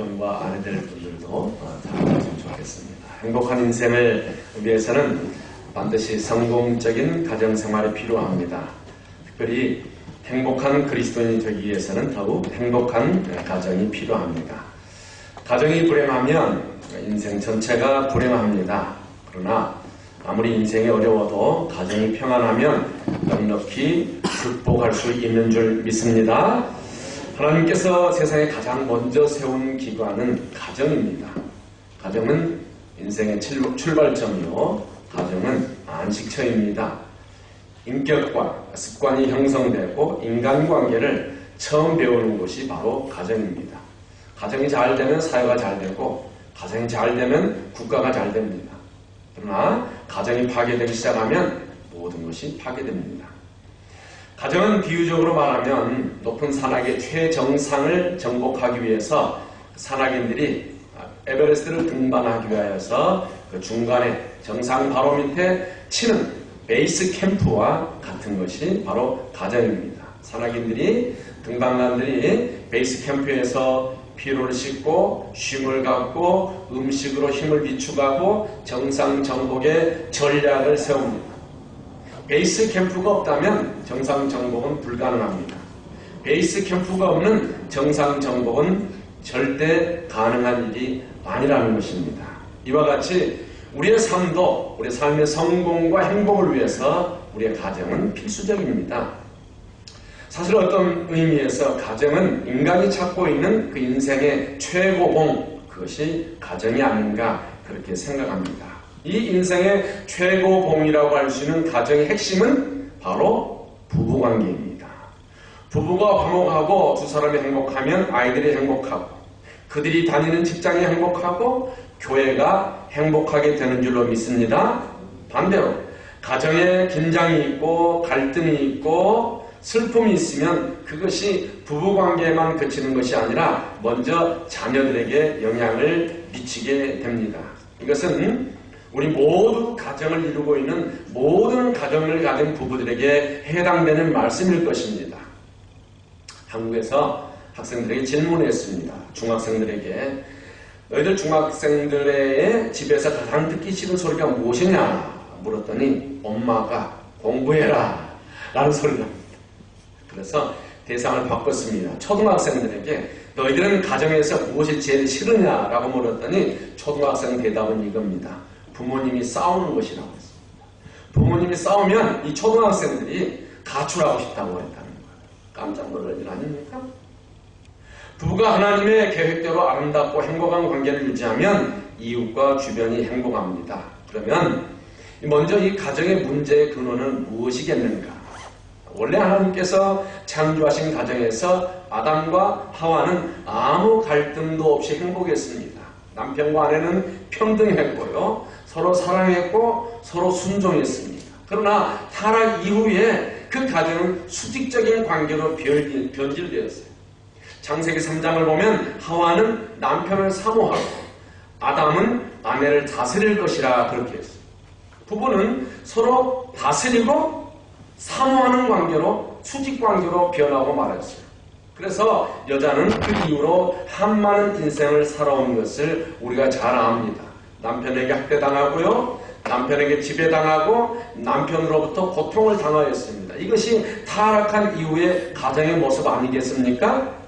과 아내들 분들도 잘하셨으면 좋겠습니다. 행복한 인생을 위해서는 반드시 성공적인 가정생활이 필요합니다. 특별히 행복한 그리스도인이 되기 위해서는 더욱 행복한 가정이 필요합니다. 가정이 불행하면 인생 전체가 불행합니다. 그러나 아무리 인생이 어려워도 가정이 평안하면 넉넉히 극복할 수 있는 줄 믿습니다. 하나님께서 세상에 가장 먼저 세운 기관은 가정입니다. 가정은 인생의 출발점이요, 가정은 안식처입니다. 인격과 습관이 형성되고 인간관계를 처음 배우는 곳이 바로 가정입니다. 가정이 잘 되면 사회가 잘 되고, 가정이 잘 되면 국가가 잘 됩니다. 그러나 가정이 파괴되기 시작하면 모든 것이 파괴됩니다. 가정은 비유적으로 말하면 높은 산악의 최정상을 정복하기 위해서 산악인들이 에베레스트를 등반하기 위하여서 그 중간에 정상 바로 밑에 치는 베이스 캠프와 같은 것이 바로 가정입니다. 산악인들이, 등반관들이 베이스 캠프에서 피로를 씻고 쉼을 갖고 음식으로 힘을 비축하고 정상 정복의 전략을 세웁니다. 베이스 캠프가 없다면 정상 정복은 불가능합니다. 베이스 캠프가 없는 정상 정복은 절대 가능한 일이 아니라는 것입니다. 이와 같이 우리의 삶도, 우리의 삶의 성공과 행복을 위해서 우리의 가정은 필수적입니다. 사실 어떤 의미에서 가정은 인간이 찾고 있는 그 인생의 최고봉, 그것이 가정이 아닌가 그렇게 생각합니다. 이 인생의 최고봉이라고 할 수 있는 가정의 핵심은 바로 부부관계입니다. 부부가 화목하고 두 사람이 행복하면 아이들이 행복하고, 그들이 다니는 직장이 행복하고 교회가 행복하게 되는 줄로 믿습니다. 반대로 가정에 긴장이 있고 갈등이 있고 슬픔이 있으면 그것이 부부관계에만 그치는 것이 아니라 먼저 자녀들에게 영향을 미치게 됩니다. 이것은 우리 모두 가정을 이루고 있는 모든 가정을 가진 부부들에게 해당되는 말씀일 것입니다. 한국에서 학생들에게 질문했습니다. 중학생들에게 너희들 중학생들의 집에서 가장 듣기 싫은 소리가 무엇이냐 물었더니 엄마가 공부해라 라는 소리를 합니다. 그래서 대상을 바꿨습니다. 초등학생들에게 너희들은 가정에서 무엇이 제일 싫으냐라고 물었더니 초등학생 대답은 이겁니다. 부모님이 싸우는 것이라고 했습니다. 부모님이 싸우면 이 초등학생들이 가출하고 싶다고 했다는 거예요. 깜짝 놀랄 일 아닙니까? 부부가 하나님의 계획대로 아름답고 행복한 관계를 유지하면 이웃과 주변이 행복합니다. 그러면 먼저 이 가정의 문제의 근원은 무엇이겠는가? 원래 하나님께서 창조하신 가정에서 아담과 하와는 아무 갈등도 없이 행복했습니다. 남편과 아내는 평등했고요. 서로 사랑했고 서로 순종했습니다. 그러나 타락 이후에 그 가정은 수직적인 관계로 변질되었어요. 창세기 3장을 보면 하와는 남편을 사모하고 아담은 아내를 다스릴 것이라 그렇게 했어요. 부부는 서로 다스리고 사모하는 관계로 수직 관계로 변하고 말았어요. 그래서 여자는 그 이후로 한많은 인생을 살아온 것을 우리가 잘 압니다. 남편에게 학대당하고요, 남편에게 지배당하고 남편으로부터 고통을 당하였습니다. 이것이 타락한 이후의 가정의 모습 아니겠습니까?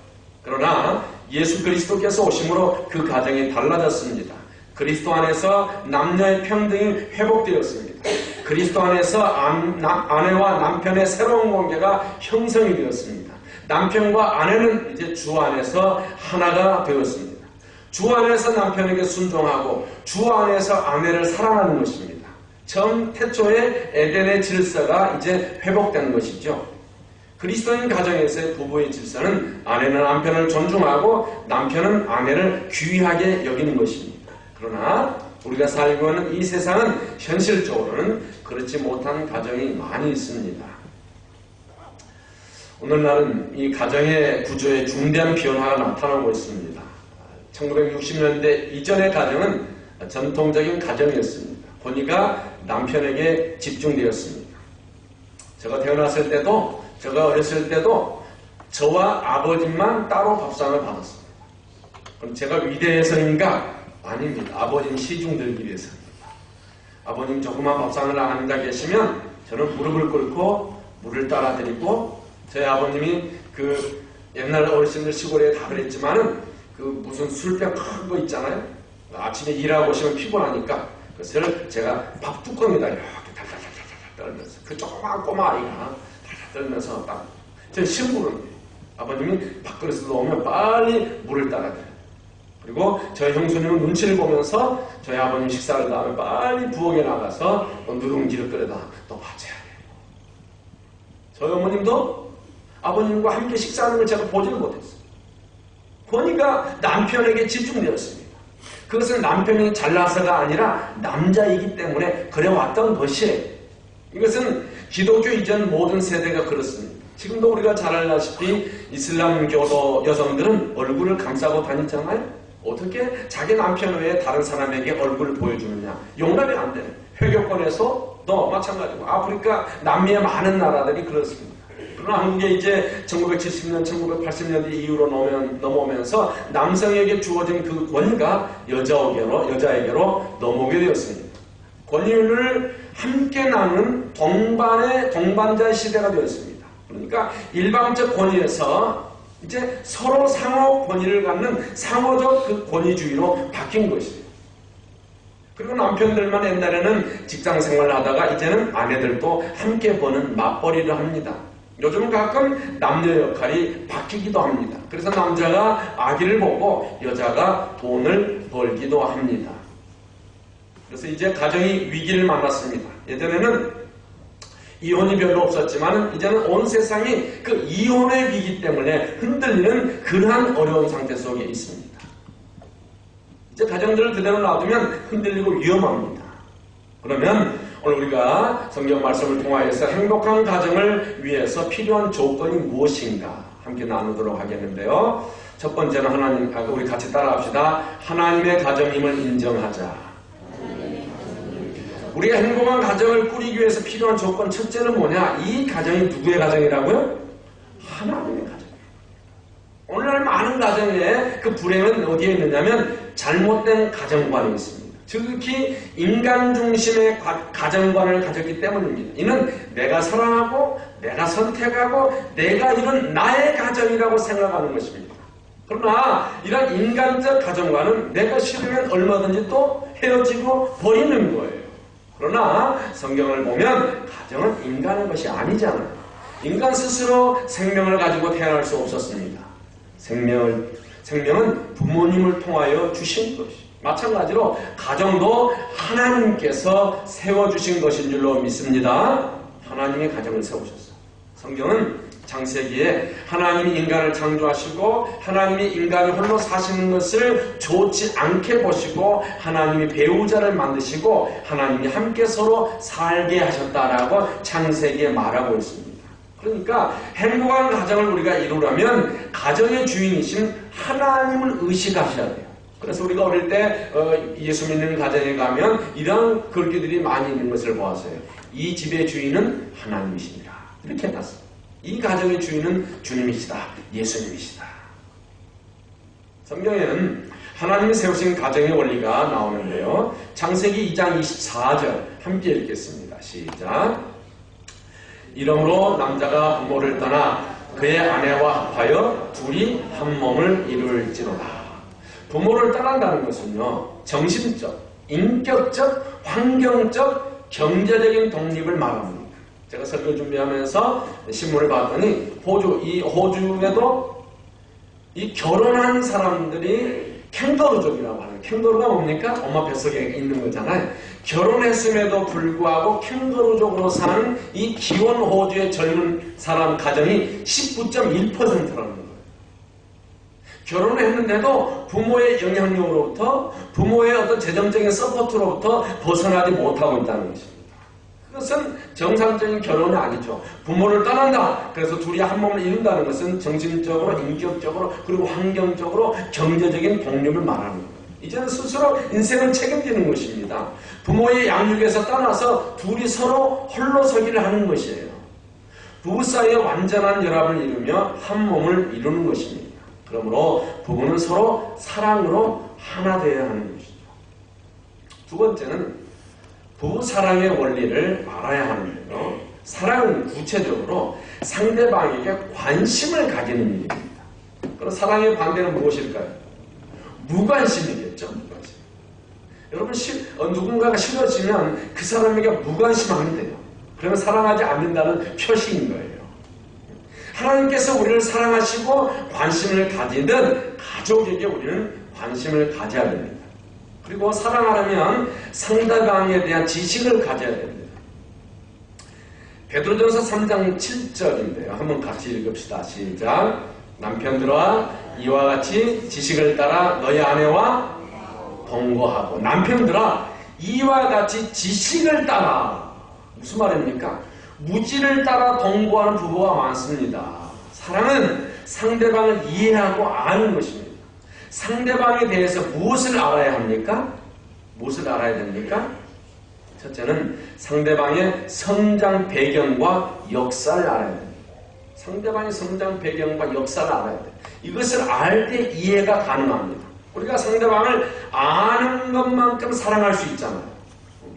그러나 예수 그리스도께서 오심으로 그 가정이 달라졌습니다. 그리스도 안에서 남녀의 평등이 회복되었습니다. 그리스도 안에서 아내와 남편의 새로운 관계가 형성이 되었습니다. 남편과 아내는 이제 주 안에서 하나가 되었습니다. 주 안에서 남편에게 순종하고 주 안에서 아내를 사랑하는 것입니다. 처음 태초의 에덴의 질서가 이제 회복된 것이죠. 그리스도인 가정에서의 부부의 질서는 아내는 남편을 존중하고 남편은 아내를 귀하게 여기는 것입니다. 그러나 우리가 살고 있는 이 세상은 현실적으로는 그렇지 못한 가정이 많이 있습니다. 오늘날은 이 가정의 구조에 중대한 변화가 나타나고 있습니다. 1960년대 이전의 가정은 전통적인 가정이었습니다. 권위가 남편에게 집중되었습니다. 제가 태어났을 때도, 제가 어렸을 때도 저와 아버지만 따로 밥상을 받았습니다. 그럼 제가 위대해서인가? 아닙니다. 아버님 시중 들기 위해서입니다. 아버님 조그만 밥상을 앉아 계시면 저는 무릎을 꿇고 물을 따라 드리고, 저희 아버님이 그 옛날 어르신들 시골에 다 그랬지만은 그 무슨 술병 큰 거 있잖아요. 아침에 일하고 오시면 피곤하니까 그것을 제가 밥 뚜껑에다 이렇게 달달달달달 떨면서, 그 조그만 꼬마 아이가 달달 떨면서 딱 제 심부름, 아버님이 밥그릇에 넣으면 빨리 물을 따라 드려요. 그리고 저희 형수님은 눈치를 보면서 저희 아버님 식사를 다 하면 빨리 부엌에 나가서 누룽지를 끓여다 또 받쳐야 돼요. 저희 어머님도 아버님과 함께 식사하는 걸 제가 보지를 못했어요. 보니까 남편에게 집중되었습니다. 그것은 남편이 잘나서가 아니라 남자이기 때문에 그래왔던 것이에요. 이것은 기독교 이전 모든 세대가 그렇습니다. 지금도 우리가 잘 알다시피 이슬람교도 여성들은 얼굴을 감싸고 다니잖아요. 어떻게 자기 남편 외에 다른 사람에게 얼굴을 보여주느냐. 용납이 안 돼요. 회교권에서도 마찬가지고 아프리카 남미의 많은 나라들이 그렇습니다. 그러나 한국에 이제 1970년, 1980년대 이후로 넘어오면서 남성에게 주어진 그 권위가 여자에게로 넘어오게 되었습니다. 권위를 함께 나누는 동반자의 시대가 되었습니다. 그러니까 일방적 권위에서 이제 서로 상호 권위를 갖는 상호적 그 권위주의로 바뀐 것이에요. 그리고 남편들만 옛날에는 직장 생활을 하다가 이제는 아내들도 함께 버는 맞벌이를 합니다. 요즘은 가끔 남녀 역할이 바뀌기도 합니다. 그래서 남자가 아기를 보고 여자가 돈을 벌기도 합니다. 그래서 이제 가정이 위기를 만났습니다. 예전에는 이혼이 별로 없었지만 이제는 온 세상이 그 이혼의 위기 때문에 흔들리는 그러한 어려운 상태 속에 있습니다. 이제 가정들을 그대로 놔두면 흔들리고 위험합니다. 그러면 오늘 우리가 성경 말씀을 통하여서 행복한 가정을 위해서 필요한 조건이 무엇인가 함께 나누도록 하겠는데요. 첫 번째는 우리 같이 따라합시다. 하나님의 가정임을 인정하자. 우리가 행복한 가정을 꾸리기 위해서 필요한 조건 첫째는 뭐냐? 이 가정이 누구의 가정이라고요? 하나님의 가정. 오늘날 많은 가정에 그 불행은 어디에 있느냐면 잘못된 가정관이 있습니다. 특히 인간 중심의 가정관을 가졌기 때문입니다. 이는 내가 사랑하고 내가 선택하고 내가 이룬 나의 가정이라고 생각하는 것입니다. 그러나 이런 인간적 가정관은 내가 싫으면 얼마든지 또 헤어지고 버리는 거예요. 그러나 성경을 보면 가정은 인간의 것이 아니잖아요. 인간 스스로 생명을 가지고 태어날 수 없었습니다. 생명은 부모님을 통하여 주신 것이. 마찬가지로 가정도 하나님께서 세워주신 것인 줄로 믿습니다. 하나님의 가정을 세우셨어요. 성경은 창세기에 하나님이 인간을 창조하시고 하나님이 인간이 홀로 사시는 것을 좋지 않게 보시고 하나님이 배우자를 만드시고 하나님이 함께 서로 살게 하셨다라고 창세기에 말하고 있습니다. 그러니까 행복한 가정을 우리가 이루려면 가정의 주인이신 하나님을 의식하셔야 돼요. 그래서 우리가 어릴 때 예수 믿는 가정에 가면 이런 글귀들이 많이 있는 것을 보았어요. 이 집의 주인은 하나님이십니다. 이렇게 해놨어요. 이 가정의 주인은 주님이시다. 예수님이시다. 성경에는 하나님이 세우신 가정의 원리가 나오는데요. 창세기 2장 24절 함께 읽겠습니다. 시작. 이러므로 남자가 부모를 떠나 그의 아내와 합하여 둘이 한 몸을 이룰지로다. 부모를 떠난다는 것은요. 정신적, 인격적, 환경적, 경제적인 독립을 말합니다. 제가 설교 준비하면서 신문을 봤더니 호주에도 이 결혼한 사람들이 캥거루족이라고 하는, 캥거루가 뭡니까? 엄마 뱃속에 있는 거잖아요. 결혼했음에도 불구하고 캥거루족으로 사는 이 기혼 호주의 젊은 사람 가정이 19.1%라는 거예요. 결혼을 했는데도 부모의 영향력으로부터, 부모의 어떤 재정적인 서포트로부터 벗어나지 못하고 있다는 것입니다. 그것은 정상적인 결혼이 아니죠. 부모를 떠난다. 그래서 둘이 한 몸을 이룬다는 것은 정신적으로, 인격적으로, 그리고 환경적으로 경제적인 독립을 말하는 거예요. 이제는 스스로 인생을 책임지는 것입니다. 부모의 양육에서 떠나서 둘이 서로 홀로 서기를 하는 것이에요. 부부 사이의 완전한 결합을 이루며 한 몸을 이루는 것입니다. 그러므로 부부는 서로 사랑으로 하나 되어야 하는 것이죠. 두 번째는 부부 사랑의 원리를 알아야 하는데요. 사랑은 구체적으로 상대방에게 관심을 가지는 일입니다. 그럼 사랑의 반대는 무엇일까요? 무관심이겠죠. 무관심. 여러분 누군가가 싫어지면 그 사람에게 무관심하면 돼요. 그러면 사랑하지 않는다는 표시인 거예요. 하나님께서 우리를 사랑하시고 관심을 가지듯 가족에게 우리는 관심을 가져야 됩니다. 그리고 사랑하려면 상대방에 대한 지식을 가져야 됩니다. 베드로전서 3장 7절인데요. 한번 같이 읽읍시다. 시작. 남편들아 이와 같이 지식을 따라 너희 아내와 동거하고. 남편들아 이와 같이 지식을 따라. 무슨 말입니까? 무지를 따라 동거하는 부부가 많습니다. 사랑은 상대방을 이해하고 아는 것입니다. 상대방에 대해서 무엇을 알아야 합니까? 무엇을 알아야 됩니까? 첫째는 상대방의 성장 배경과 역사를 알아야 됩니다. 상대방의 성장 배경과 역사를 알아야 돼요. 이것을 알 때 이해가 가능합니다. 우리가 상대방을 아는 것만큼 사랑할 수 있잖아요.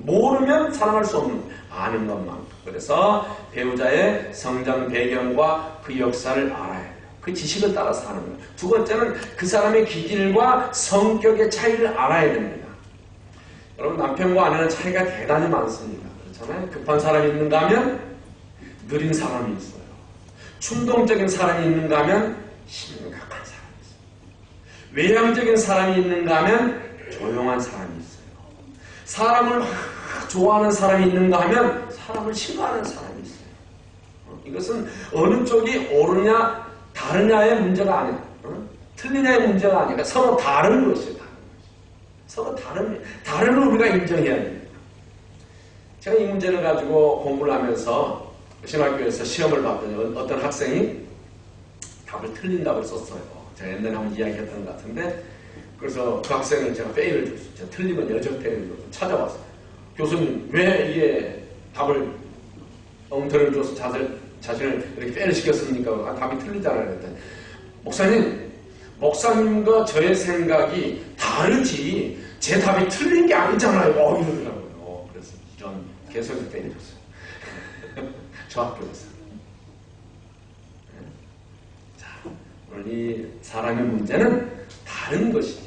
모르면 사랑할 수 없는 거예요. 아는 것만큼. 그래서 배우자의 성장 배경과 그 역사를 알아야 돼요. 그 지식을 따라서 하는 거예요. 두 번째는 그 사람의 기질과 성격의 차이를 알아야 됩니다. 여러분 남편과 아내는 차이가 대단히 많습니다. 그렇잖아요. 급한 사람이 있는가 하면 느린 사람이 있어요. 충동적인 사람이 있는가 하면 심각한 사람이 있어요. 외향적인 사람이 있는가 하면 조용한 사람이 있어요. 사람을 좋아하는 사람이 있는가 하면 사람을 싫어하는 사람이 있어요. 이것은 어느 쪽이 옳으냐 다르냐의 문제가 아니에요. 틀리냐의 문제가 아니라 서로 다른 것이에요. 서로 다른 우리가 인정해야 됩니다. 제가 이 문제를 가지고 공부를 하면서 신학교에서 시험을 봤더니 어떤 학생이 답을 틀린 답을 썼어요. 제가 옛날에 한번 이야기했던 것 같은데 그래서 그 학생을 제가 페이를 줬어요. 제가 틀리면 여적 페이를 줬어요. 찾아왔어요. 교수님 왜 이게 답을 엉터리를 줘서 자신을 이렇게 페이를 시켰습니까? 답이 틀리잖아요. 그랬더니 목사님과 저의 생각이 다르지 제 답이 틀린 게 아니잖아요. 이러더라고요. 그래서 이런 개소리를 때려줬어요. 저 학교에서. 자, 오늘 이 사람의 문제는 다른 것이지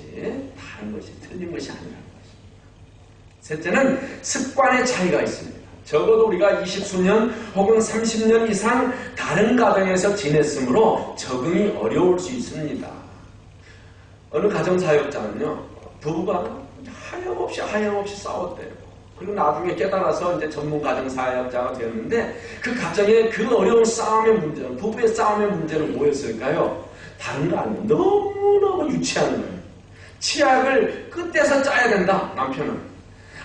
틀린 것이 아니라는 것입니다. 셋째는 습관의 차이가 있습니다. 적어도 우리가 20수년 혹은 30년 이상 다른 가정에서 지냈으므로 적응이 어려울 수 있습니다. 어느 가정사역자는요, 부부가 하염없이 싸웠대요. 그리고 나중에 깨달아서 이제 전문 가정사역자가 되었는데 그 가정의 그 어려운 싸움의 문제는, 부부의 싸움의 문제는 뭐였을까요? 다른 거 아니에요. 너무너무 유치한 거예요. 치약을 끝에서 짜야 된다, 남편은.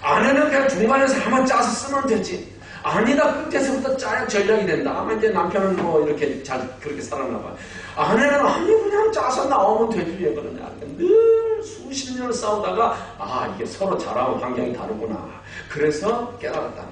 아내는 그냥 중간에서 한번 짜서 쓰면 되지. 아니다, 끝에서부터 짜야 전략이 된다. 아마 이제 남편은 뭐 이렇게 그렇게 살았나 봐요. 아내는 그냥 짜서 나오면 되지 왜 그러냐. 늘 수십 년을 싸우다가 이게 서로 자라온 환경이 다르구나. 그래서 깨달았다.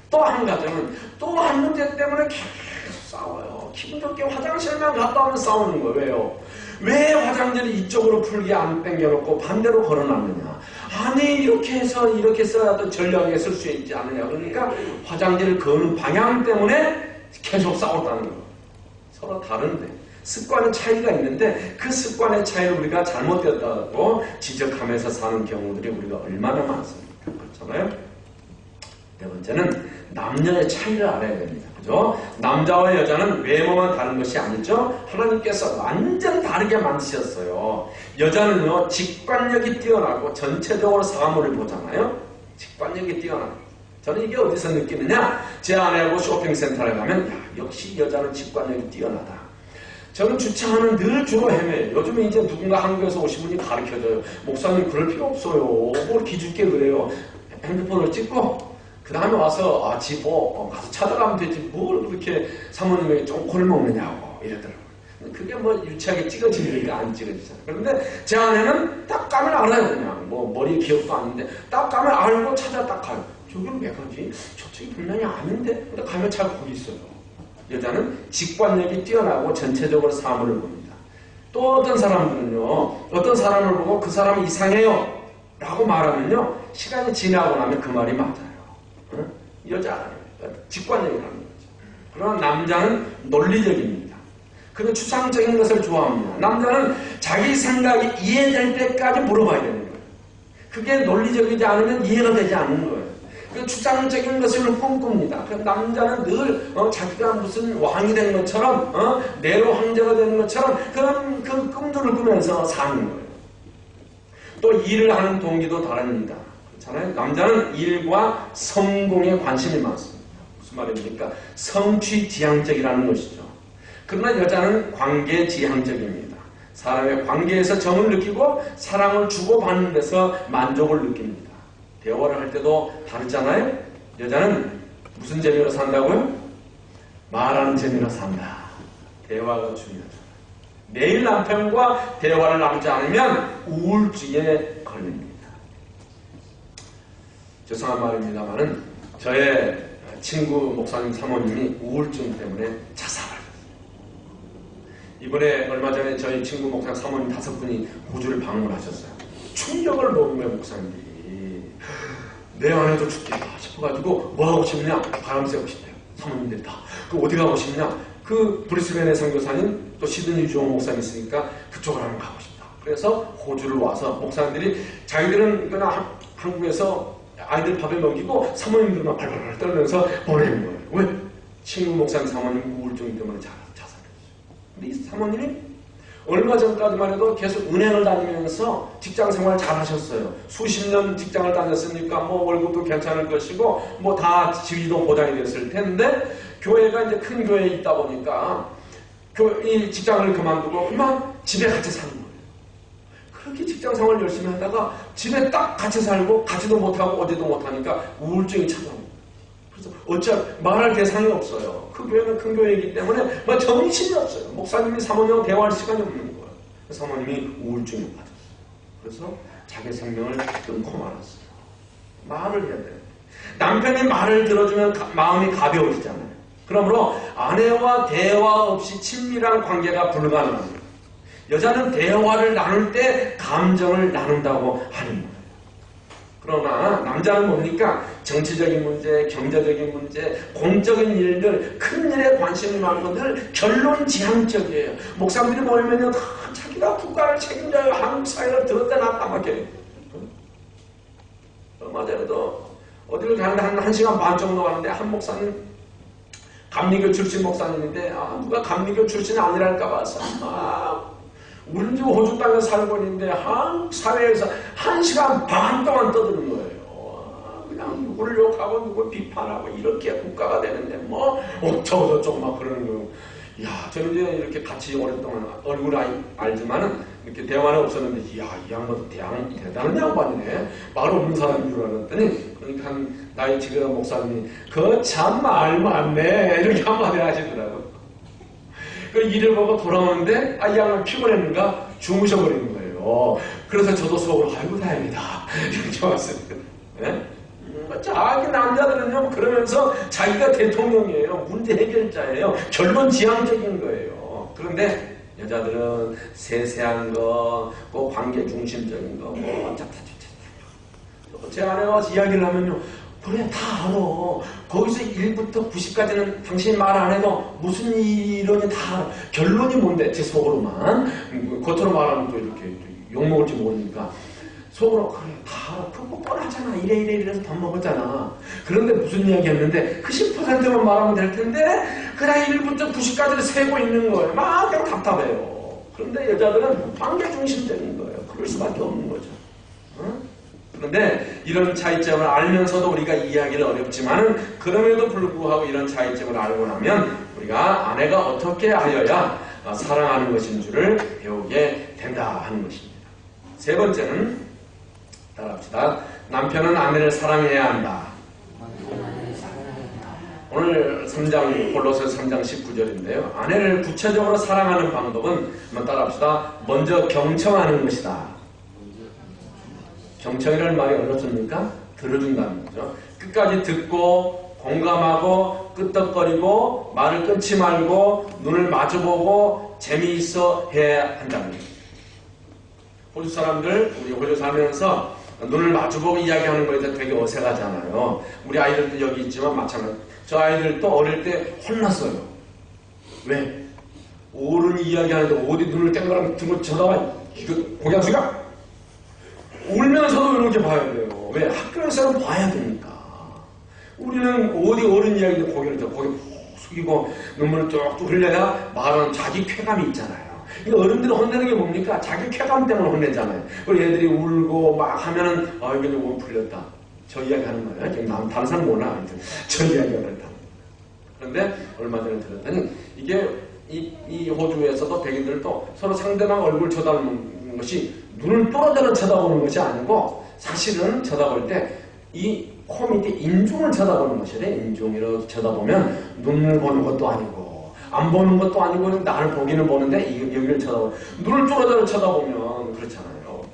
또 한 가정은 또 한 문제 때문에 계속 싸워요. 기분 좋게 화장실만 갔다 오면 싸우는 거예요. 왜요? 왜 화장지를 이쪽으로 풀게 안 당겨놓고 반대로 걸어놨느냐. 아니 이렇게 해서 이렇게 써야도 전략에 쓸 수 있지 않느냐. 그러니까 화장지를 거는 방향 때문에 계속 싸웠다는 거예요. 서로 다른데 습관의 차이가 있는데 그 습관의 차이를 우리가 잘못되었다고 지적하면서 사는 경우들이 우리가 얼마나 많습니까? 그렇잖아요. 네 번째는 남녀의 차이를 알아야 됩니다. 그죠? 남자와 여자는 외모만 다른 것이 아니죠. 하나님께서 완전 다르게 만드셨어요. 여자는요 직관력이 뛰어나고 전체적으로 사물을 보잖아요. 직관력이 뛰어나고. 저는 이게 어디서 느끼느냐? 제 아내하고 쇼핑센터에 가면 역시 여자는 직관력이 뛰어나다. 저는 주차하는 늘 주로 헤매요. 요즘에 이제 누군가 한국에서 오신 분이 가르쳐줘요. 목사님 그럴 필요 없어요. 뭘 기죽게 그래요. 핸드폰을 찍고 그 다음에 와서 가서 찾아가면 되지 뭘 그렇게 사모님에게 쪼꼬를 먹느냐고 이러더라고요. 그게 뭐 유치하게 찍어지니까 안 찍어지잖아요. 그런데 제 아내는 딱 가면 알아요. 그냥 뭐 머리 기억도 아닌데 딱 가면 알고 찾아 딱 가요. 저기는 왜 가지? 저쪽이 분명히 아닌데? 근데 가면 잘 거기 있어요. 여자는 직관력이 뛰어나고 전체적으로 사물을 봅니다. 또 어떤 사람들은요, 어떤 사람을 보고 그 사람이 이상해요 라고 말하면요, 시간이 지나고 나면 그 말이 맞아요. 응? 여자 직관적이라는 거죠. 그러나 남자는 논리적입니다. 그는 추상적인 것을 좋아합니다. 남자는 자기 생각이 이해될 때까지 물어봐야 되는 거예요. 그게 논리적이지 않으면 이해가 되지 않는 거예요. 그 추상적인 것을 꿈꿉니다. 그 남자는 늘 자기가 무슨 왕이 된 것처럼 네로 황제가 되는 것처럼 그런 그 꿈들을 꾸면서 사는 거예요. 또 일을 하는 동기도 다릅니다. 그렇잖아요. 남자는 일과 성공에 관심이 많습니다. 무슨 말입니까? 성취지향적이라는 것이죠. 그러나 여자는 관계지향적입니다. 사람의 관계에서 정을 느끼고 사랑을 주고받는 데서 만족을 느낍니다. 대화를 할 때도 다르잖아요. 여자는 무슨 재미로 산다고요? 말하는 재미로 산다. 대화가 중요하죠. 매일 남편과 대화를 나누지 않으면 우울증에 걸립니다. 죄송한 말입니다만은 저의 친구 목사님 사모님이 우울증 때문에 자살을 이번에 얼마 전에 저희 친구 목사님 사모님 5분이 호주를 방문하셨어요. 충격을 먹은 거예요. 목사님들이 내 아내도 죽겠다 싶어가지고 뭐 하고 싶냐? 바람 쐬고 싶대요. 사모님들이 다. 그 어디 가고 싶냐? 그 브리스벤의 선교사님 또 시드니 주홍 목사님 있으니까 그쪽을 한번 가고 싶다. 그래서 호주를 와서 목사님들이 자기들은 그냥 한국에서 아이들 밥에 먹이고 사모님들만 발발발 떨면서 보내는 거예요. 왜? 친구 목사님 사모님 우울증 때문에 자살했어요. 근데 이 사모님이 얼마 전까지만 해도 계속 은행을 다니면서 직장 생활 잘 하셨어요. 수십 년 직장을 다녔으니까 뭐 월급도 괜찮을 것이고 뭐 다 지위도 보장이 됐을 텐데 교회가 이제 큰 교회에 있다 보니까 이 직장을 그만두고 그만 집에 같이 사는 거예요. 그렇게 직장 생활 열심히 하다가 집에 딱 같이 살고 가지도 못하고 어디도 못하니까 우울증이 찾아옵니다. 그래서 어찌할 말할 대상이 없어요. 그 교회는 큰 교회이기 때문에 막 정신이 없어요. 목사님이 사모님하고 대화할 시간이 없는 거예요. 사모님이 우울증에 빠졌어요. 그래서 자기 생명을 끊고 말았어요. 말을 해야 돼요. 남편이 말을 들어주면 마음이 가벼워지잖아요. 그러므로 아내와 대화 없이 친밀한 관계가 불가능합니다. 여자는 대화를 나눌 때 감정을 나눈다고 하는 거예요. 그러나 남자는 뭡니까? 정치적인 문제, 경제적인 문제, 공적인 일들, 큰 일에 관심이 많고 늘 결론지향적이에요. 목사님들이 모이면요, 다 자기가 국가를 책임져요. 한국 사회를 들었다 놨다 막혀요. 얼마 전에도 어디를 가는데 한 시간 반 정도 가는데 한 목사님 감리교 출신 목사님인데 누가 감리교 출신이 아니랄까 봐서 우리 집 호주 땅에 살고 있는데 한국 사회에서 1시간 반 동안 떠드는 거예요. 그냥 누구를 욕하고 누구를 비판하고 이렇게 국가가 되는데 뭐 어쩌고저쩌고 막 그러는 거예요. 야, 저는 이제 이렇게 같이 오랫동안 얼굴 알지만은 이렇게 대화는 없었는데 이야, 이 양반도 대단한 양반이네. 말 없는 사람인 줄 알았더니 그러니까 나이 지금 목사님이 그 참 말 많네 이렇게 한마디 하시더라고. 그 일을 보고 돌아오는데 이 양반 피곤했는가 주무셔버리는 거예요. 그래서 저도 속으로 아이고 다행이다 이렇게 왔습니다. 네? 자기 남자들은요 그러면서 자기가 대통령이에요. 문제 해결자예요. 결론지향적인 거예요. 그런데 여자들은 세세한 거, 꼭 관계 중심적인 거, 제 아내가 와서 이야기를 하면요, 그래 다 알아. 거기서 1부터 90까지는 당신 말 안 해도 무슨 이론이 다 알아. 결론이 뭔데? 제 속으로만. 겉으로 말하면 또 이렇게 욕먹을지 모르니까. 속으로 그래 다 알아. 그거 뻔하잖아. 이래 이래서 밥 먹었잖아. 그런데 무슨 이야기 했는데 그 10%만 말하면 될 텐데 그래 1부터 90까지를 세고 있는 거예요. 막 그냥 답답해요. 그런데 여자들은 관계 중심적인 거예요. 그럴 수밖에 없는 거죠. 그런데 이런 차이점을 알면서도 우리가 이해하기는 어렵지만 그럼에도 불구하고 이런 차이점을 알고 나면 우리가 아내가 어떻게 하여야 사랑하는 것인 줄을 배우게 된다 하는 것입니다. 세 번째는 따라합시다. 남편은 아내를 사랑해야 한다. 오늘 3장 골로새서 3장 19절인데요. 아내를 구체적으로 사랑하는 방법은 한번 따라합시다. 먼저 경청하는 것이다. 경청이라는 말이 어떻습니까? 들어준다는 거죠. 끝까지 듣고 공감하고 끄떡거리고 말을 끊지 말고 눈을 마주보고 재미있어 해야 한다는 거예요. 호주 사람들, 우리 호주 살면서 눈을 마주보고 이야기하는 거에 대해서 되게 어색하잖아요. 우리 아이들도 여기 있지만 마찬가지. 저 아이들도 어릴 때 혼났어요. 왜? 어른이 이야기하는데 어디 눈을 땡그랑 등을 쳐다봐. 이거 고개 안 숙여? 울면서도 이렇게 봐야 돼요. 왜? 학교에서는 봐야 되니까. 우리는 어디 어른 이야기인데 고개를 고개 숙이고 눈물을 뚝뚝 흘려야 말하는 자기 쾌감이 있잖아요. 어른들이 혼내는 게 뭡니까? 자기 쾌감 때문에 혼내잖아요. 그리고 애들이 울고 막 하면은 이거 좀 풀렸다. 저 이야기 하는 거예요. 다른 사람 몰라. 저 이야기가 그렇다. 그런데 얼마 전에 들었더니 이게 이 호주에서도 백인들도 서로 상대방 얼굴 쳐다보는 것이 눈을 뚫어대는 쳐다보는 것이 아니고 사실은 쳐다볼 때 이 코 밑에 인중을 쳐다보는 것이래. 인중으로 쳐다보면 눈을 보는 것도 아니고 안 보는 것도 아니고 나를 보기는 보는데 여기를 쳐다보고 눈을 뚫어대는 쳐다보면 그렇잖아요.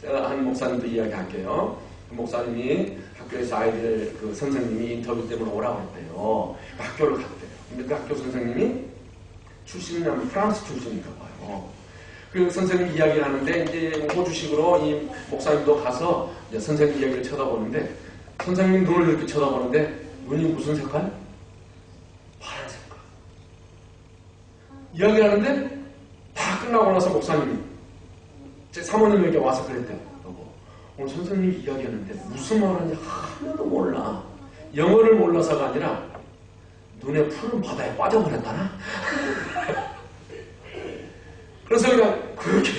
제가 한 목사님도 이야기할게요. 그 목사님이 학교에서 아이들 그 선생님이 인터뷰 때문에 오라고 했대요. 학교를 갔대요. 근데 그 학교 선생님이 출신은 프랑스 출신인가 봐요. 그 선생님 이야기를 하는데 이제 호주식으로 이 목사님도 가서 이제 선생님 이야기를 쳐다보는데 선생님 눈을 이렇게 쳐다보는데 눈이 무슨 색깔? 파란 색깔. 이야기를 하는데 다 끝나고 나서 목사님이 제 사모님에게 와서 그랬대요. 오늘 선생님이 이야기하는데 무슨 말하는지 하나도 몰라. 영어를 몰라서가 아니라 눈에 푸른 바다에 빠져버렸다나? 그래서 그냥 그렇게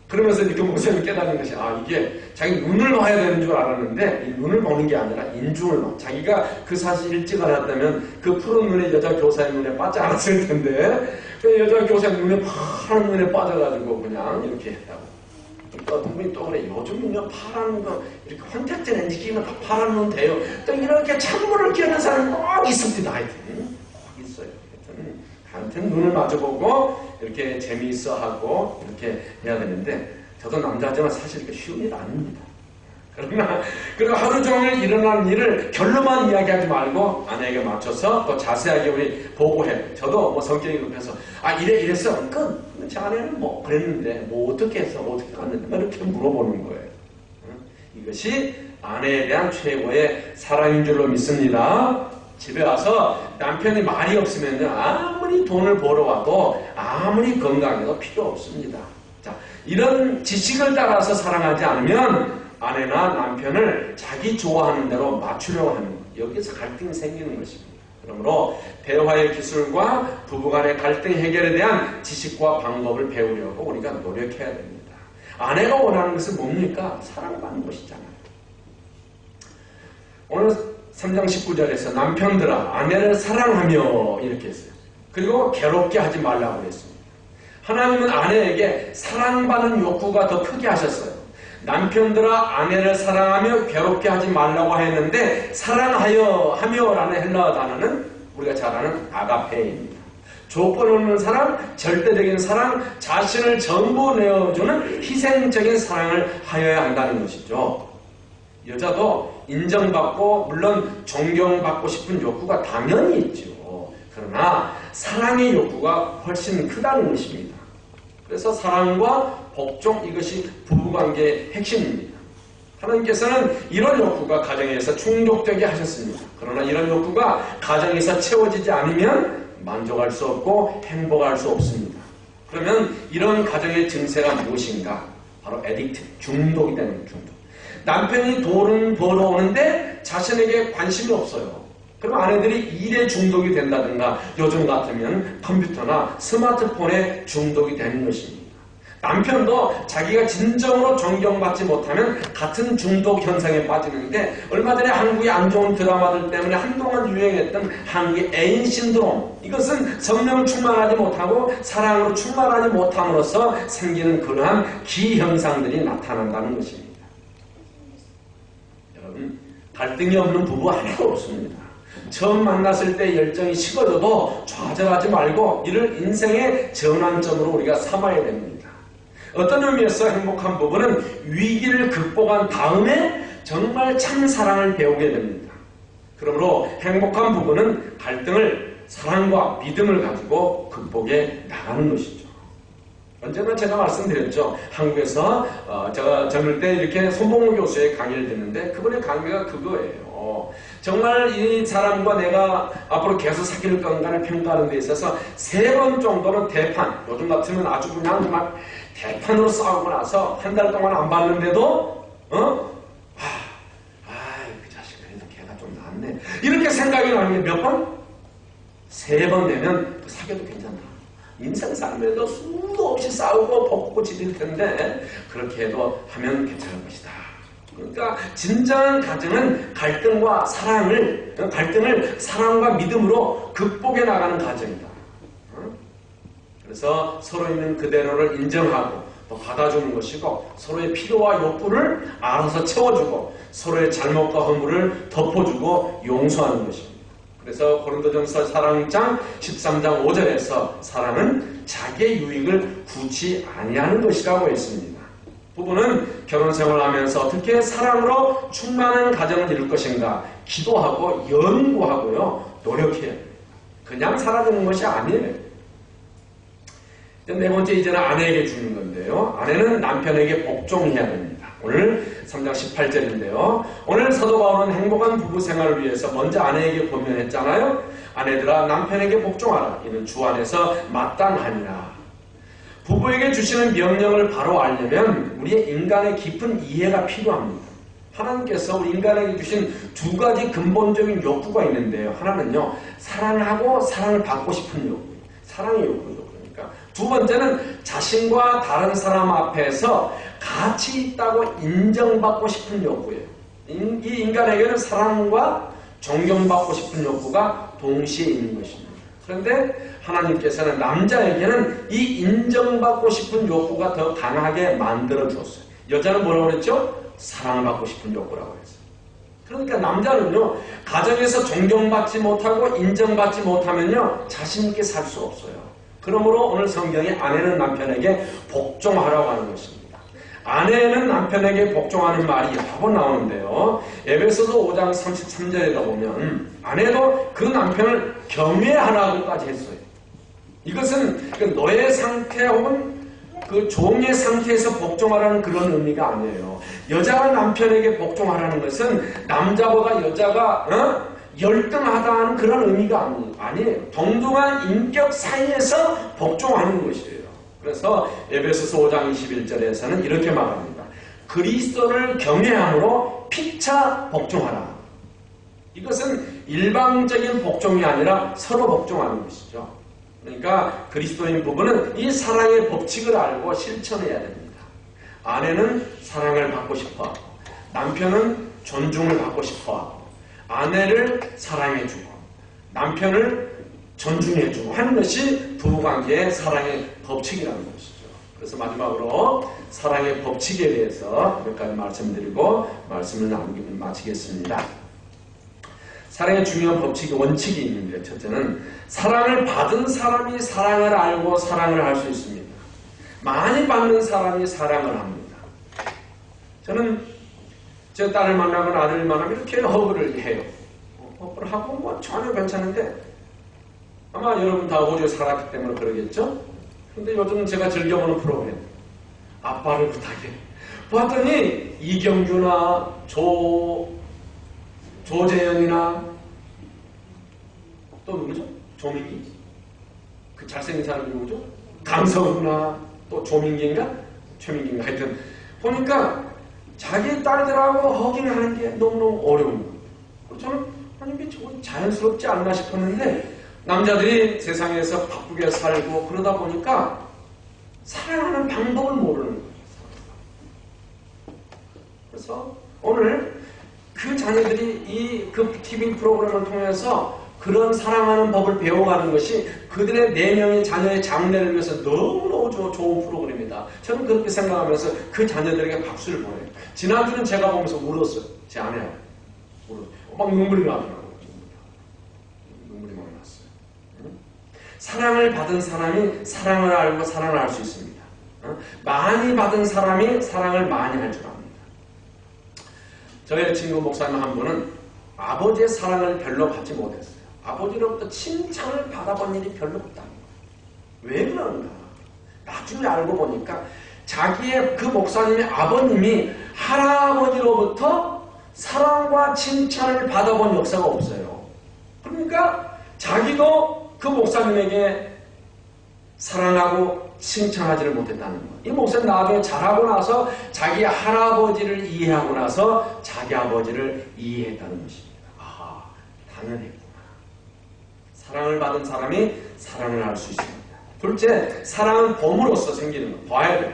그러면서 이렇게 목사님이 깨닫는 것이 이게 자기 눈을 봐야 되는 줄 알았는데 이 눈을 보는 게 아니라 인중을 봐. 자기가 그 사실 일찍 알았다면 그 푸른 눈에 여자 교사의 눈에 빠져 않았을 텐데 그 여자 교사의 눈에 파란 눈에 빠져가지고 그냥 이렇게 했다고. 누군이 또 그래. 요즘은요 파란 거 이렇게 혼택전 엔지기면 다 파란 눈 돼요. 또 이렇게 찬물을 끼는 사람이 꼭 있습니다. 하여튼 꼭 있어요. 하여튼 눈을 마주보고 이렇게 재미있어 하고 이렇게 해야 되는데 저도 남자지만 사실 이렇게 쉬운 일 아닙니다. 그러나 그리고 하루 종일 일어나는 일을 결론만 이야기하지 말고 아내에게 맞춰서 또 자세하게 우리 보고해. 저도 뭐 성격이 급해서 이랬어. 제 아내는 뭐 그랬는데 뭐 어떻게 했어? 어떻게 갔는데 이렇게 물어보는 거예요. 이것이 아내에 대한 최고의 사랑인 줄로 믿습니다. 집에 와서 남편이 말이 없으면 아무리 돈을 벌어와도 아무리 건강해도 필요 없습니다. 자, 이런 지식을 따라서 사랑하지 않으면 아내나 남편을 자기 좋아하는 대로 맞추려고 하는 것. 여기서 갈등이 생기는 것입니다. 그러므로 대화의 기술과 부부간의 갈등 해결에 대한 지식과 방법을 배우려고 우리가 노력해야 됩니다. 아내가 원하는 것은 뭡니까? 사랑받는 것이잖아요. 오늘 3장 19절에서 남편들아 아내를 사랑하며 이렇게 했어요. 그리고 괴롭게 하지 말라고 했습니다. 하나님은 아내에게 사랑받는 욕구가 더 크게 하셨어요. 남편들아 아내를 사랑하며 괴롭게 하지 말라고 했는데 사랑하여 하며라는 헬라어 단어는 우리가 잘 아는 아가페입니다. 조건 없는 사랑, 절대적인 사랑, 자신을 전부 내어주는 희생적인 사랑을 하여야 한다는 것이죠. 여자도 인정받고 물론 존경받고 싶은 욕구가 당연히 있죠. 그러나 사랑의 욕구가 훨씬 크다는 것입니다. 그래서 사랑과 복종 이것이 부부관계의 핵심입니다. 하나님께서는 이런 욕구가 가정에서 충족되게 하셨습니다. 그러나 이런 욕구가 가정에서 채워지지 않으면 만족할 수 없고 행복할 수 없습니다. 그러면 이런 가정의 증세가 무엇인가? 바로 에딕트, 중독이 되는 중독. 남편이 돈은 벌어오는데 자신에게 관심이 없어요. 그럼 아내들이 일에 중독이 된다든가 요즘 같으면 컴퓨터나 스마트폰에 중독이 되는 것입니다. 남편도 자기가 진정으로 존경받지 못하면 같은 중독 현상에 빠지는데 얼마 전에 한국의 안 좋은 드라마들 때문에 한동안 유행했던 한국의 애인 신드롬, 이것은 성령 충만하지 못하고 사랑으로 충만하지 못함으로써 생기는 그러한 기현상들이 나타난다는 것입니다. 여러분, 갈등이 없는 부부 하나도 없습니다. 처음 만났을 때 열정이 식어져도 좌절하지 말고 이를 인생의 전환점으로 우리가 삼아야 됩니다. 어떤 의미에서 행복한 부부는 위기를 극복한 다음에 정말 참 사랑을 배우게 됩니다. 그러므로 행복한 부부는 갈등을 사랑과 믿음을 가지고 극복해 나가는 것이죠. 언제나 제가 말씀드렸죠. 한국에서 제가 젊을 때 이렇게 손봉무 교수의 강의를 듣는데 그분의 강의가 그거예요. 정말 이 사람과 내가 앞으로 계속 사귈 건가를 평가하는 데 있어서 3번 정도는 대판, 요즘 같으면 아주 그냥 정말 대판으로 싸우고 나서 한 달 동안 안 봤는데도 그 자식 그래도 걔가 좀 낫네 이렇게 생각이 나는 게 몇 번? 3번 되면 사귀어도 괜찮다. 인생 살면서 수도 없이 싸우고 벗고 지릴 텐데 그렇게 해도 하면 괜찮을 것이다. 그러니까 진정한 가정은 갈등과 갈등을 사랑과 믿음으로 극복해 나가는 가정이다. 그래서 서로 있는 그대로를 인정하고 또 받아주는 것이고 서로의 필요와 욕구를 알아서 채워주고 서로의 잘못과 허물을 덮어주고 용서하는 것입니다. 그래서 고린도전서 사랑장 13장 5절에서 사랑은 자기의 유익을 구치 아니하는 것이라고 했습니다. 부부는 결혼생활을 하면서 어떻게 사랑으로 충만한 가정을 이룰 것인가 기도하고 연구하고요 노력해야 해요. 그냥 살아가는 것이 아니에요. 4번째 이제는 아내에게 주는 건데요. 아내는 남편에게 복종해야 됩니다. 오늘 3장 18절인데요. 오늘 사도 바울은 행복한 부부 생활을 위해서 먼저 아내에게 권면했잖아요. 아내들아 남편에게 복종하라. 이는 주 안에서 마땅하니라. 부부에게 주시는 명령을 바로 알려면 우리의 인간의 깊은 이해가 필요합니다. 하나님께서 우리 인간에게 주신 2가지 근본적인 욕구가 있는데요. 하나는요. 사랑하고 사랑을 받고 싶은 욕구. 사랑의 욕구죠. 그러니까 2번째는 자신과 다른 사람 앞에서 가치 있다고 인정받고 싶은 욕구예요. 이 인간에게는 사랑과 존경받고 싶은 욕구가 동시에 있는 것입니다. 그런데 하나님께서는 남자에게는 이 인정받고 싶은 욕구가 더 강하게 만들어 주었어요. 여자는 뭐라고 그랬죠? 사랑받고 싶은 욕구라고 했어요. 그러니까 남자는요, 가정에서 존경받지 못하고 인정받지 못하면요, 자신있게 살 수 없어요. 그러므로 오늘 성경에 아내는 남편에게 복종하라고 하는 것입니다. 아내는 남편에게 복종하는 말이 여러 번 나오는데요. 에베소서 5장 33절에 보면 아내도 그 남편을 경외하라고까지 했어요. 이것은 너의 상태 혹은 그 종의 상태에서 복종하라는 그런 의미가 아니에요. 여자가 남편에게 복종하라는 것은 남자보다 여자가 열등하다는 그런 의미가 아니에요. 동등한 인격 사이에서 복종하는 것이에요. 그래서 에베소서 5장 21절에서는 이렇게 말합니다. 그리스도를 경외함으로 피차 복종하라. 이것은 일방적인 복종이 아니라 서로 복종하는 것이죠. 그러니까 그리스도인 부부는 이 사랑의 법칙을 알고 실천해야 됩니다. 아내는 사랑을 받고 싶어하고 남편은 존중을 받고 싶어하고 아내를 사랑해주고 남편을 존중해주고 하는 것이 부부관계의 사랑의 법칙이라는 것이죠. 그래서 마지막으로 사랑의 법칙에 대해서 몇 가지 말씀드리고 말씀을 마치겠습니다. 사랑의 중요한 법칙이 원칙이 있는데 첫째는 사랑을 받은 사람이 사랑을 알고 사랑을 할 수 있습니다. 많이 받는 사람이 사랑을 합니다. 저는 제 딸을 만나면 아들을 만나면 이렇게 허그를 해요. 허그를 하고 뭐 전혀 괜찮은데 아마 여러분 다 호주에 살았기 때문에 그러겠죠? 근데 요즘 제가 즐겨보는 프로그램 아빠를 부탁해 봤더니 이경규나 조재현이나 또 누구죠? 조민기? 그 잘생긴 사람이 누구죠? 강성우나 또 조민기인가? 최민기인가? 하여튼 보니까 자기 딸들하고 허깅하는 게 너무너무 어려운 거예요. 저는 아니 이게 저건 자연스럽지 않나 싶었는데 남자들이 세상에서 바쁘게 살고 그러다 보니까 사랑하는 방법을 모르는 거예요. 그래서 오늘 그 자녀들이 그 TV 프로그램을 통해서 그런 사랑하는 법을 배워가는 것이 그들의 4명의 자녀의 장래를 위해서 너무너무 좋은 프로그램이다. 저는 그렇게 생각하면서 그 자녀들에게 박수를 보내요. 지난주는 제가 보면서 울었어요. 제 아내하고. 울었어요. 막 눈물이 나더라고요. 눈물이 막 났어요. 사랑을 받은 사람이 사랑을 알고 사랑을 할 수 있습니다. 많이 받은 사람이 사랑을 많이 할 줄 압니다. 저의 친구 목사님 한 분은 아버지의 사랑을 별로 받지 못했어요. 아버지로부터 칭찬을 받아본 일이 별로 없다. 왜 그런가? 나중에 알고 보니까 자기의 그 목사님의 아버님이 할아버지로부터 사랑과 칭찬을 받아본 역사가 없어요. 그러니까 자기도 그 목사님에게 사랑하고 칭찬하지를 못했다는 거예요. 이 목사님 나중에 잘하고 나서 자기 할아버지를 이해하고 나서 자기 아버지를 이해했다는 것입니다. 아, 당연했구나. 사랑을 받은 사람이 사랑을 할 수 있습니다. 둘째, 사랑은 봄으로써 생기는 거. 봐야 돼요.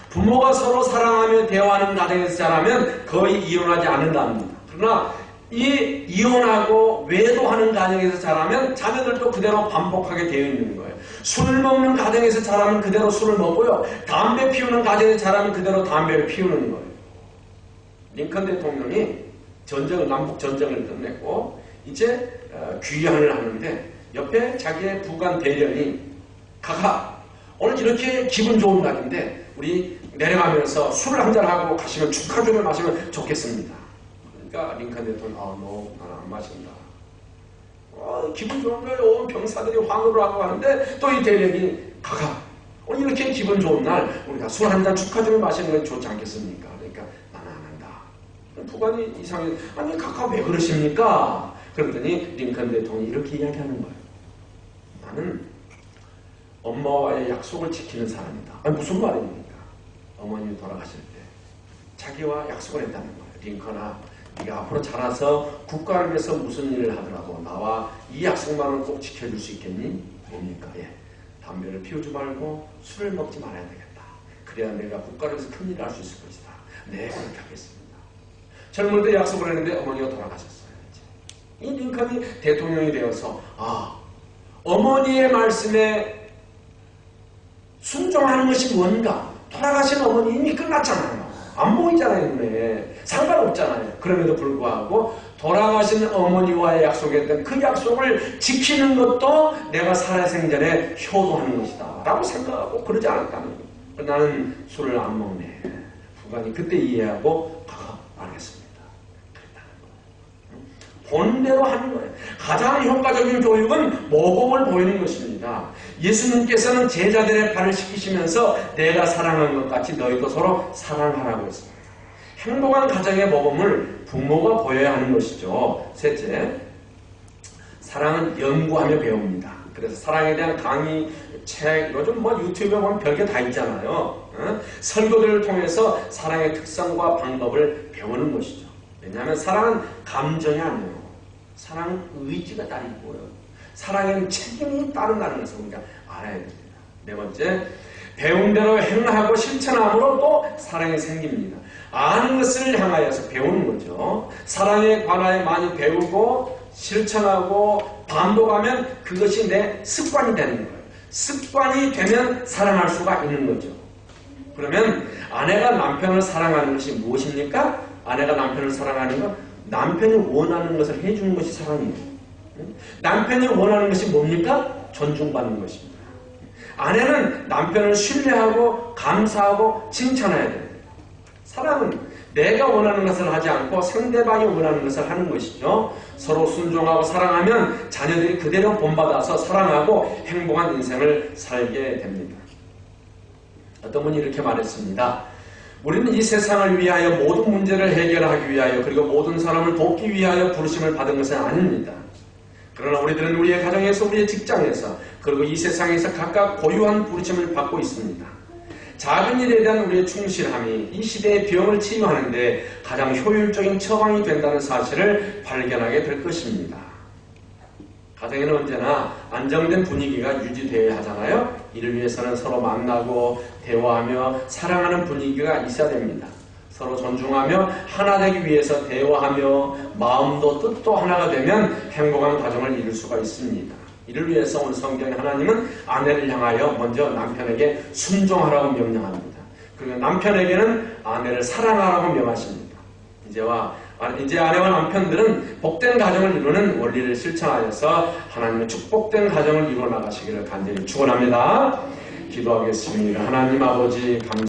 부모가 서로 사랑하며 대화하는 가정에서 자라면 거의 이혼하지 않는답니다. 그러나 이 이혼하고 외도하는 가정에서 자라면 자녀들도 그대로 반복하게 되어 있는 거예요. 술 먹는 가정에서 자라면 그대로 술을 먹고요. 담배 피우는 가정에서 자라면 그대로 담배를 피우는 거예요. 링컨 대통령이 남북 전쟁을 끝냈고 이제 귀환을 하는데 옆에 자기의 부관 대련이 가가 오늘 이렇게 기분 좋은 날인데 우리 내려가면서 술을 한잔하고 가시면 축하주를 마시면 좋겠습니다. 그러니까 링컨 대통령 나는 안 마신다. 기분 좋은 거예요. 온 병사들이 환호를 하고 하는데 또 이 대령이 가가 오늘 이렇게 기분 좋은 날 우리가 술 한잔 축하주를 마시는 건 좋지 않겠습니까? 그러니까 나는 안 한다. 부관이 이상해. 아니 가가 왜 그러십니까? 그랬더니 링컨 대통령이 이렇게 이야기하는 거예요. 나는 엄마와의 약속을 지키는 사람이다. 아니 무슨 말입니까? 어머님이 돌아가실 때 자기와 약속을 했다는 거예요. 링컨아, 네가 앞으로 자라서 국가를 위해서 무슨 일을 하더라도 나와 이 약속만은 꼭 지켜줄 수 있겠니? 뭡니까? 예. 담배를 피우지 말고 술을 먹지 말아야 되겠다. 그래야 내가 국가를 위해서 큰 일을 할 수 있을 것이다. 네, 그렇게 하겠습니다. 젊을 때 약속을 했는데 어머니가 돌아가셨어요. 이제. 이 링컨이 대통령이 되어서 어머니의 말씀에 순종하는 것이 뭔가? 돌아가신 어머니 이미 끝났잖아요. 안 보이잖아요, 눈에. 상관없잖아요. 그럼에도 불구하고 돌아가신 어머니와의 약속했던 그 약속을 지키는 것도 내가 살아생전에 효도하는 것이다 라고 생각하고 그러지 않았다는 거예요. 나는 술을 안 먹네. 부관이 그때 이해하고 알겠습니다. 본대로 하는 거예요. 가장 효과적인 교육은 모범을 보이는 것입니다. 예수님께서는 제자들의 발을 씻기시면서 내가 사랑한 것 같이 너희도 서로 사랑하라고 했습니다. 행복한 가정의 모범을 부모가 보여야 하는 것이죠. 셋째, 사랑은 연구하며 배웁니다. 그래서 사랑에 대한 강의, 책, 요즘 유튜브에 보면 별게 다 있잖아요. 설교들을 통해서 사랑의 특성과 방법을 배우는 것이죠. 왜냐하면 사랑은 감정이 아니에요. 사랑은 의지가 따르고요. 사랑에는 책임이 따른다는 것을 우리가 알아야 됩니다. 네 번째, 배운 대로 행하고 실천함으로 또 사랑이 생깁니다. 아는 것을 향하여서 배우는 거죠. 사랑에 관하여 많이 배우고 실천하고 반복하면 그것이 내 습관이 되는 거예요. 습관이 되면 사랑할 수가 있는 거죠. 그러면 아내가 남편을 사랑하는 것이 무엇입니까? 아내가 남편을 사랑하는 건 남편이 원하는 것을 해주는 것이 사랑이에요. 남편이 원하는 것이 뭡니까? 존중받는 것입니다. 아내는 남편을 신뢰하고 감사하고 칭찬해야 돼요. 사랑은 내가 원하는 것을 하지 않고 상대방이 원하는 것을 하는 것이죠. 서로 순종하고 사랑하면 자녀들이 그대로 본받아서 사랑하고 행복한 인생을 살게 됩니다. 어떤 분이 이렇게 말했습니다. 우리는 이 세상을 위하여 모든 문제를 해결하기 위하여 그리고 모든 사람을 돕기 위하여 부르심을 받은 것은 아닙니다. 그러나 우리들은 우리의 가정에서 우리의 직장에서 그리고 이 세상에서 각각 고유한 부르심을 받고 있습니다. 작은 일에 대한 우리의 충실함이 이 시대의 병을 치유하는 데 가장 효율적인 처방이 된다는 사실을 발견하게 될 것입니다. 가정에는 언제나 안정된 분위기가 유지되어야 하잖아요. 이를 위해서는 서로 만나고 대화하며 사랑하는 분위기가 있어야 됩니다. 서로 존중하며 하나 되기 위해서 대화하며 마음도 뜻도 하나가 되면 행복한 가정을 이룰 수가 있습니다. 이를 위해서 오늘 성경에 하나님은 아내를 향하여 먼저 남편에게 순종하라고 명령합니다. 그리고 남편에게는 아내를 사랑하라고 명하십니다. 이제 아내와 남편들은 복된 가정을 이루는 원리를 실천하여서 하나님의 축복된 가정을 이루어 나가시기를 간절히 축원합니다. 기도하겠습니다. 하나님 아버지 감사합니다.